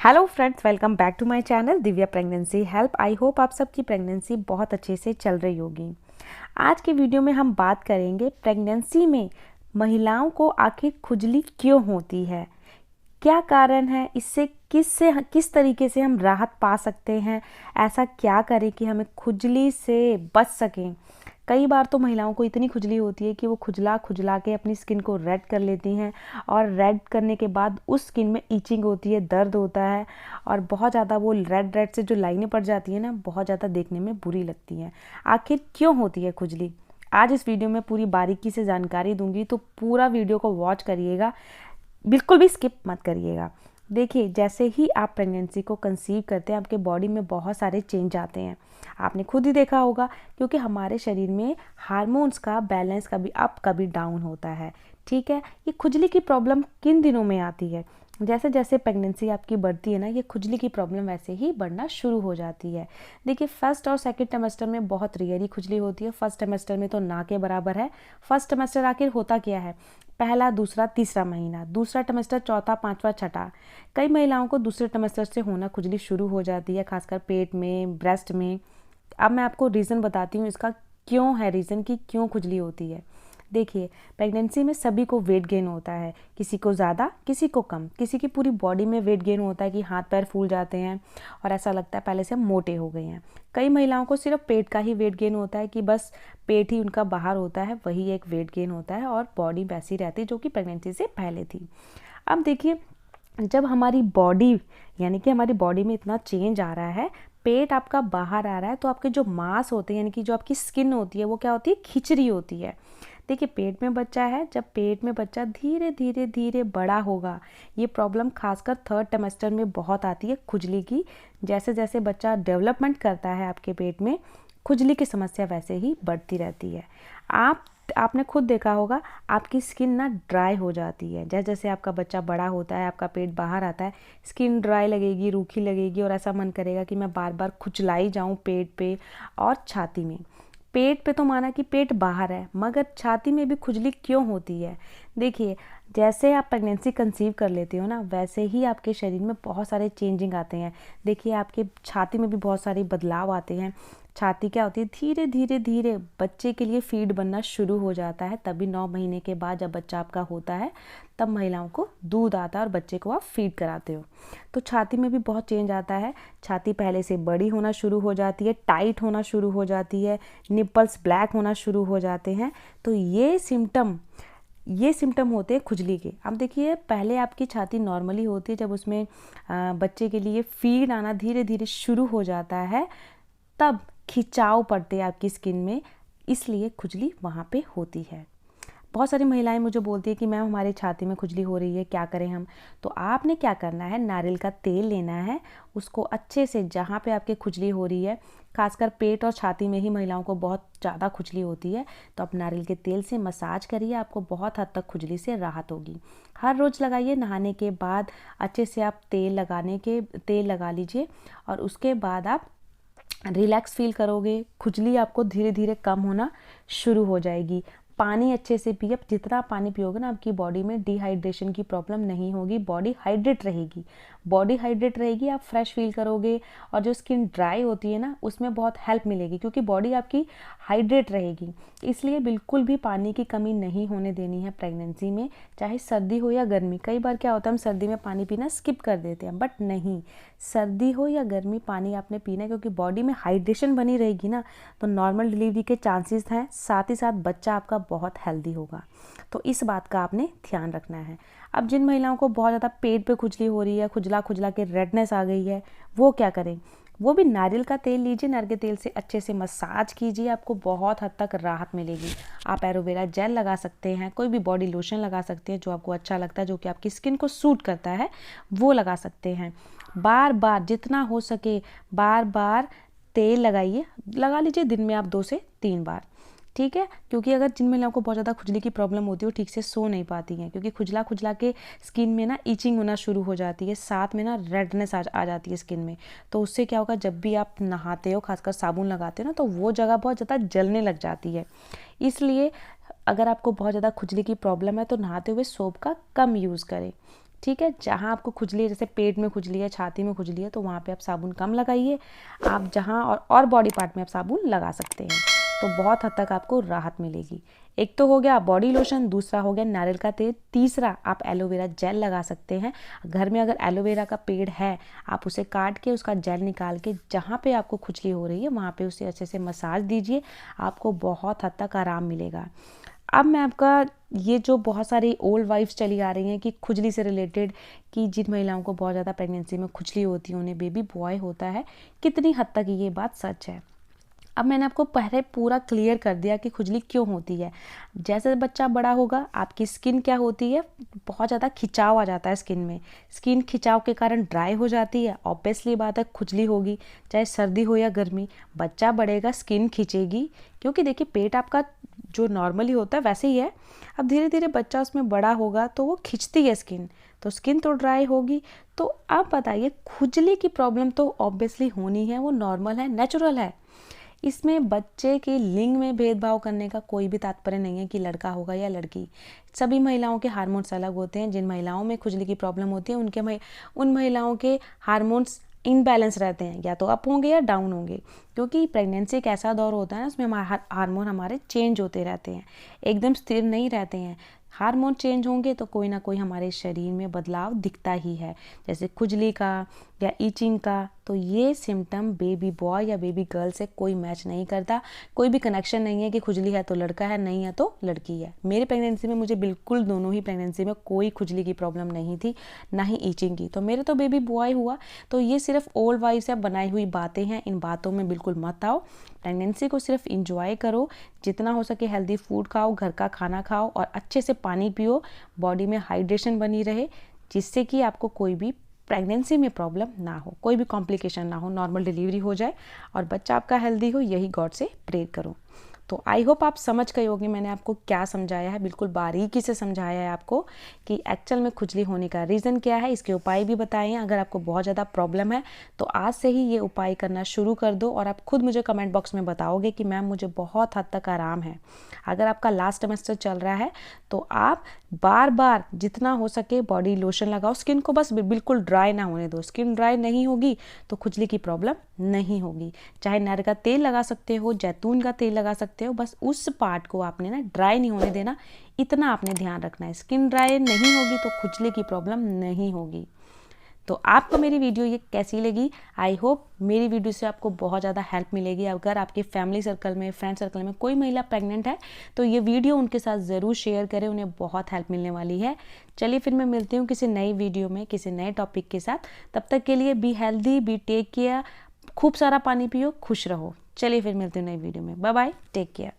Hello friends, welcome back to my channel Divya pregnancy help. I hope आप सबकी pregnancy बहुत अच्छे से चल रही होगी। आज की वीडियो में हम बात करेंगे प्रेगनेंसी में महिलाओं को आखिर खुजली क्यों होती है, क्या कारण है, इससे किस तरीके से हम राहत पा सकते हैं, ऐसा क्या करें कि हमें खुजली से बच सकें। कई बार तो महिलाओं को इतनी खुजली होती है कि वो खुजला खुजला के अपनी स्किन को रेड कर लेती हैं और रेड करने के बाद उस स्किन में ईचिंग होती है, दर्द होता है और बहुत ज़्यादा वो रेड रेड से जो लाइनें पड़ जाती हैं ना, बहुत ज़्यादा देखने में बुरी लगती हैं। आखिर क्यों होती है खुजली, आज इस वीडियो में पूरी बारीकी से जानकारी दूंगी, तो पूरा वीडियो को वॉच करिएगा, बिल्कुल भी स्किप मत करिएगा। देखिए, जैसे ही आप प्रेगनेंसी को कंसीव करते हैं आपके बॉडी में बहुत सारे चेंज आते हैं। आपने खुद ही देखा होगा, क्योंकि हमारे शरीर में हार्मोन्स का बैलेंस कभी अप कभी डाउन होता है। ठीक है, ये खुजली की प्रॉब्लम किन दिनों में आती है? जैसे जैसे प्रेगनेंसी आपकी बढ़ती है ना, ये खुजली की प्रॉब्लम वैसे ही बढ़ना शुरू हो जाती है। देखिए, फर्स्ट और सेकंड ट्राइमेस्टर में बहुत रेयरली खुजली होती है। फर्स्ट ट्राइमेस्टर में तो ना के बराबर है। फर्स्ट ट्राइमेस्टर आखिर होता क्या है? पहला, दूसरा, तीसरा महीना, दूसरा ट्राइमेस्टर, चौथा, पांचवा, छठा। कई महिलाओं को दूसरे ट्राइमेस्टर से होना खुजली शुरू हो जाती है, खासकर पेट में, ब्रेस्ट में। अब मैं आपको रीज़न बताती हूँ इसका, क्यों है रीज़न कि क्यों खुजली होती है। देखिए, प्रेगनेंसी में सभी को वेट गेन होता है, किसी को ज़्यादा किसी को कम। किसी की पूरी बॉडी में वेट गेन होता है कि हाथ पैर फूल जाते हैं और ऐसा लगता है पहले से हम मोटे हो गए हैं। कई महिलाओं को सिर्फ पेट का ही वेट गेन होता है कि बस पेट ही उनका बाहर होता है, वही एक वेट गेन होता है और बॉडी वैसी रहती है जो कि प्रेगनेंसी से पहले थी। अब देखिए, जब हमारी बॉडी यानी कि हमारी बॉडी में इतना चेंज आ रहा है, पेट आपका बाहर आ रहा है, तो आपके जो मांस होते हैं यानी कि जो आपकी स्किन होती है वो क्या होती है? खिंच रही होती है। देखिए, पेट में बच्चा है, जब पेट में बच्चा धीरे धीरे धीरे बड़ा होगा, ये प्रॉब्लम खासकर थर्ड ट्राइमेस्टर में बहुत आती है खुजली की। जैसे जैसे बच्चा डेवलपमेंट करता है आपके पेट में, खुजली की समस्या वैसे ही बढ़ती रहती है। आपने खुद देखा होगा, आपकी स्किन ना ड्राई हो जाती है। जैसे जैसे आपका बच्चा बड़ा होता है, आपका पेट बाहर आता है, स्किन ड्राई लगेगी, रूखी लगेगी और ऐसा मन करेगा कि मैं बार बार खुजलाई जाऊं पेट पे और छाती में। पेट पे तो माना कि पेट बाहर है, मगर छाती में भी खुजली क्यों होती है? देखिए, जैसे आप प्रेगनेंसी कंसीव कर लेते हो ना, वैसे ही आपके शरीर में बहुत सारे चेंजिंग आते हैं। देखिए, आपके छाती में भी बहुत सारे बदलाव आते हैं। छाती क्या होती है? धीरे धीरे धीरे बच्चे के लिए फीड बनना शुरू हो जाता है। तभी 9 महीने के बाद जब बच्चा आपका होता है, तब महिलाओं को दूध आता है और बच्चे को आप फीड कराते हो। तो छाती में भी बहुत चेंज आता है। छाती पहले से बड़ी होना शुरू हो जाती है, टाइट होना शुरू हो जाती है, निपल्स ब्लैक होना शुरू हो जाते हैं। तो ये सिम्टम होते हैं खुजली के। अब देखिए, पहले आपकी छाती नॉर्मली होती है, जब उसमें बच्चे के लिए फीड आना धीरे धीरे शुरू हो जाता है, तब खिंचाव पड़ते हैं आपकी स्किन में, इसलिए खुजली वहाँ पे होती है। बहुत सारी महिलाएं मुझे बोलती है कि मैम हमारी छाती में खुजली हो रही है, क्या करें हम? तो आपने क्या करना है, नारियल का तेल लेना है, उसको अच्छे से जहाँ पे आपके खुजली हो रही है, खासकर पेट और छाती में ही महिलाओं को बहुत ज़्यादा खुजली होती है, तो आप नारियल के तेल से मसाज करिए, आपको बहुत हद तक खुजली से राहत होगी। हर रोज़ लगाइए, नहाने के बाद अच्छे से आप तेल लगा लीजिए और उसके बाद आप रिलैक्स फील करोगे। खुजली आपको धीरे धीरे कम होना शुरू हो जाएगी। पानी अच्छे से पिए, जितना पानी पियोगे ना, आपकी बॉडी में डिहाइड्रेशन की प्रॉब्लम नहीं होगी, बॉडी हाइड्रेट रहेगी, आप फ्रेश फील करोगे और जो स्किन ड्राई होती है ना, उसमें बहुत हेल्प मिलेगी, क्योंकि बॉडी आपकी हाइड्रेट रहेगी। इसलिए बिल्कुल भी पानी की कमी नहीं होने देनी है प्रेगनेंसी में, चाहे सर्दी हो या गर्मी। कई बार क्या होता है, हम सर्दी में पानी पीना स्किप कर देते हैं, बट नहीं, सर्दी हो या गर्मी पानी आपने पीना है, क्योंकि बॉडी में हाइड्रेशन बनी रहेगी ना, तो नॉर्मल डिलीवरी के चांसेस हैं, साथ ही साथ बच्चा आपका बहुत हेल्दी होगा। तो इस बात का आपने ध्यान रखना है। अब जिन महिलाओं को बहुत ज़्यादा पेट पे खुजली हो रही है, खुजला खुजला के रेडनेस आ गई है, वो क्या करें? वो भी नारियल का तेल लीजिए, नारियल के तेल से अच्छे से मसाज कीजिए, आपको बहुत हद तक राहत मिलेगी। आप एलोवेरा जेल लगा सकते हैं, कोई भी बॉडी लोशन लगा सकते हैं, जो आपको अच्छा लगता है, जो कि आपकी स्किन को सूट करता है, वो लगा सकते हैं। बार बार जितना हो सके बार बार तेल लगा लीजिए, दिन में आप 2 से 3 बार। ठीक है, क्योंकि अगर जिन महिलाओं को बहुत ज़्यादा खुजली की प्रॉब्लम होती है, वो ठीक से सो नहीं पाती हैं, क्योंकि खुजला खुजला के स्किन में ना ईचिंग होना शुरू हो जाती है, साथ में ना रेडनेस आ जाती है स्किन में। तो उससे क्या होगा, जब भी आप नहाते हो, खासकर साबुन लगाते हो ना, तो वो जगह बहुत ज़्यादा जलने लग जाती है। इसलिए अगर आपको बहुत ज़्यादा खुजली की प्रॉब्लम है, तो नहाते हुए सोप का कम यूज़ करें। ठीक है। जहाँ आपको खुजली है, जैसे पेट में खुजली है, छाती में खुजली है, तो वहाँ पे आप साबुन कम लगाइए। आप जहाँ और बॉडी पार्ट में आप साबुन लगा सकते हैं, तो बहुत हद तक आपको राहत मिलेगी। एक तो हो गया बॉडी लोशन, दूसरा हो गया नारियल का तेल, तीसरा आप एलोवेरा जेल लगा सकते हैं। घर में अगर एलोवेरा का पेड़ है, आप उसे काट के उसका जेल निकाल के जहाँ पे आपको खुजली हो रही है वहाँ पे उसे अच्छे से मसाज दीजिए, आपको बहुत हद तक आराम मिलेगा। अब मैं आपका ये जो बहुत सारी ओल्ड वाइफ्स चली आ रही हैं कि खुजली से रिलेटेड, कि जिन महिलाओं को बहुत ज़्यादा प्रेगनेंसी में खुजली होती है, उन्हें बेबी बॉय होता है, कितनी हद तक ये बात सच है। अब मैंने आपको पहले पूरा क्लियर कर दिया कि खुजली क्यों होती है। जैसे बच्चा बड़ा होगा, आपकी स्किन क्या होती है, बहुत ज़्यादा खिंचाव आ जाता है स्किन में। स्किन खिंचाव के कारण ड्राई हो जाती है, ऑब्वियसली बात है खुजली होगी, चाहे सर्दी हो या गर्मी। बच्चा बढ़ेगा, स्किन खिंचेगी, क्योंकि देखिए पेट आपका जो नॉर्मली होता है वैसे ही है। अब धीरे धीरे बच्चा उसमें बड़ा होगा तो वो खिंचती है स्किन, तो स्किन तो ड्राई होगी। तो अब बताइए, खुजली की प्रॉब्लम तो ऑब्वियसली होनी है, वो नॉर्मल है, नेचुरल है। इसमें बच्चे के लिंग में भेदभाव करने का कोई भी तात्पर्य नहीं है कि लड़का होगा या लड़की। सभी महिलाओं के हार्मोन्स अलग होते हैं। जिन महिलाओं में खुजली की प्रॉब्लम होती है उन महिलाओं के हार्मोन्स इनबैलेंस रहते हैं, या तो अप होंगे या डाउन होंगे, क्योंकि प्रेगनेंसी एक ऐसा दौर होता है ना, उसमें हार्मोन हमारे चेंज होते रहते हैं, एकदम स्थिर नहीं रहते हैं। हार्मोन चेंज होंगे तो कोई ना कोई हमारे शरीर में बदलाव दिखता ही है, जैसे खुजली का या ईचिंग का। तो ये सिम्टम बेबी बॉय या बेबी गर्ल से कोई मैच नहीं करता, कोई भी कनेक्शन नहीं है कि खुजली है तो लड़का है, नहीं है तो लड़की है। मेरी प्रेगनेंसी में मुझे बिल्कुल दोनों ही प्रेगनेंसी में कोई खुजली की प्रॉब्लम नहीं थी, ना ही ईचिंग की। तो मेरे तो बेबी बॉय हुआ। तो ये सिर्फ ओल्ड वाइफ से बनाई हुई बातें हैं, इन बातों में बिल्कुल मत आओ। प्रेगनेंसी को सिर्फ इंजॉय करो, जितना हो सके हेल्दी फूड खाओ, घर का खाना खाओ और अच्छे से पानी पियो, बॉडी में हाइड्रेशन बनी रहे, जिससे कि आपको कोई भी प्रेगनेंसी में प्रॉब्लम ना हो, कोई भी कॉम्प्लिकेशन ना हो, नॉर्मल डिलीवरी हो जाए और बच्चा आपका हेल्दी हो, यही गॉड से प्रे करो। तो आई होप आप समझ गए होंगे मैंने आपको क्या समझाया है, बिल्कुल बारीकी से समझाया है आपको कि एक्चुअल में खुजली होने का रीज़न क्या है, इसके उपाय भी बताए हैं। अगर आपको बहुत ज़्यादा प्रॉब्लम है तो आज से ही ये उपाय करना शुरू कर दो और आप खुद मुझे कमेंट बॉक्स में बताओगे कि मैम मुझे बहुत हद तक आराम है। अगर आपका लास्ट सेमेस्टर चल रहा है तो आप बार बार जितना हो सके बॉडी लोशन लगाओ, स्किन को बस बिल्कुल ड्राई ना होने दो। स्किन ड्राई नहीं होगी तो खुजली की प्रॉब्लम नहीं होगी। चाहे नारियल का तेल लगा सकते हो, जैतून का तेल लगा सकते हो, बस उस पार्ट को आपने ना ड्राई नहीं होने देना, इतना आपने ध्यान रखना है। स्किन ड्राई नहीं होगी तो खुजली की प्रॉब्लम नहीं होगी। तो आपको मेरी वीडियो ये कैसी लगी? आई होप मेरी वीडियो से आपको बहुत ज़्यादा हेल्प मिलेगी। अगर आपके फैमिली सर्कल में, फ्रेंड सर्कल में कोई महिला प्रेग्नेंट है तो ये वीडियो उनके साथ ज़रूर शेयर करें, उन्हें बहुत हेल्प मिलने वाली है। चलिए फिर मैं मिलती हूँ किसी नई वीडियो में, किसी नए टॉपिक के साथ। तब तक के लिए be healthy, be take care, खूब सारा पानी पियो, खुश रहो। चलिए फिर मिलती हूँ नई वीडियो में। Bye bye, take care.